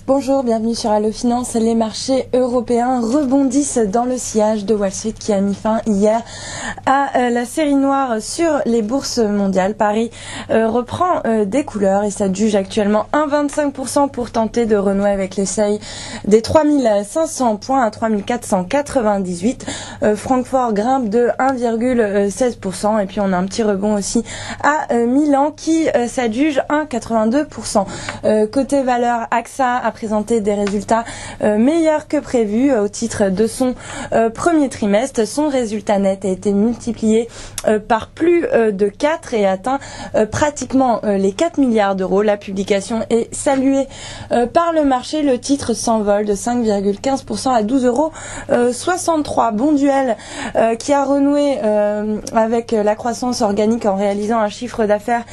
Bonjour, bienvenue sur Allo Finance. Les marchés européens rebondissent dans le sillage de Wall Street qui a mis fin hier à la série noire sur les bourses mondiales. Paris reprend des couleurs et s'adjuge actuellement 1,25% pour tenter de renouer avec les seuils des 3500 points à 3498. Francfort grimpe de 1,16% et puis on a un petit rebond aussi à Milan qui s'adjuge 1,82%. Côté valeur, AXA a présenté des résultats meilleurs que prévus au titre de son premier trimestre. Son résultat net a été multiplié par plus de 4 et atteint pratiquement les 4 milliards d'euros. La publication est saluée par le marché. Le titre s'envole de 5,15% à 12,63 €. Bon duel qui a renoué avec la croissance organique en réalisant un chiffre d'affaires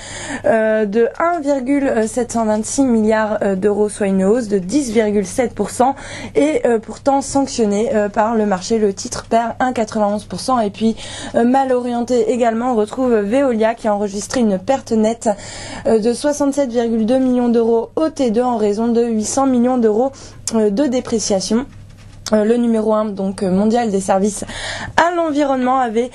de 1,726 milliards d'euros, soit une hausse de 10,7% et pourtant sanctionné par le marché. Le titre perd 1,91% et puis mal orienté également, on retrouve Veolia qui a enregistré une perte nette de 67,2 millions d'euros au T2 en raison de 800 millions d'euros de dépréciation. Le numéro 1 donc mondial des services à l'environnement avait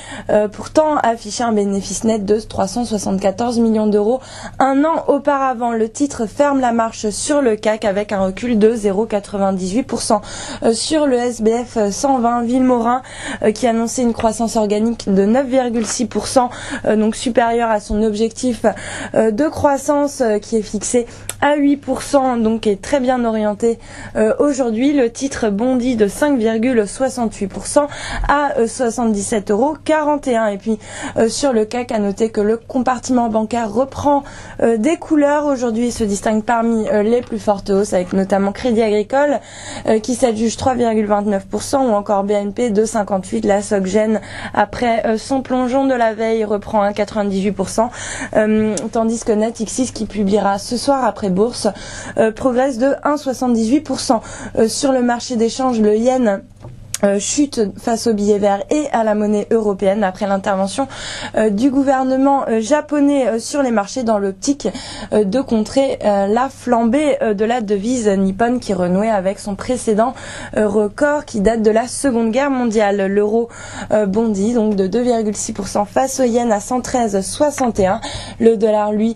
pourtant affiché un bénéfice net de 374 millions d'euros un an auparavant. Le titre ferme la marche sur le CAC avec un recul de 0,98%. Sur le SBF 120, Villemorin qui annonçait une croissance organique de 9,6%, donc supérieure à son objectif de croissance qui est fixé à 8%, donc est très bien orienté aujourd'hui. Le titre bondit de 5,68% à 77,41 €. Et puis sur le CAC, à noter que le compartiment bancaire reprend des couleurs. Aujourd'hui, il se distingue parmi les plus fortes hausses, avec notamment Crédit Agricole qui s'adjuge 3,29% ou encore BNP 2,58. La SocGen, après son plongeon de la veille, reprend 1,98%, tandis que Natixis, qui publiera ce soir après bourse, progresse de 1,78%. Sur le marché d'échange, le yen chute face au billet vert et à la monnaie européenne après l'intervention du gouvernement japonais sur les marchés dans l'optique de contrer la flambée de la devise nippone qui renouait avec son précédent record qui date de la Seconde Guerre mondiale. L'euro bondit donc de 2,6% face au yen à 113,61. Le dollar, lui,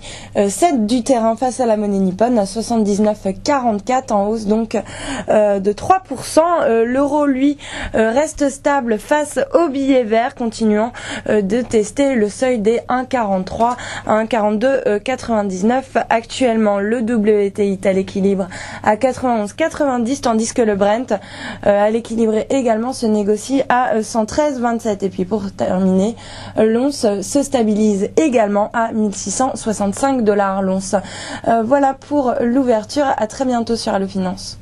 cède du terrain face à la monnaie nippone à 79,44 en hausse donc de 3%. L'euro, lui, reste stable face au billet vert, continuant de tester le seuil des 1,43 à 1,42,99 actuellement. Le WTI est à l'équilibre à 91,90, tandis que le Brent à l'équilibre également se négocie à 113,27. Et puis pour terminer, l'once se stabilise également à 1665 $ l'once. Voilà pour l'ouverture. À très bientôt sur Allo Finance.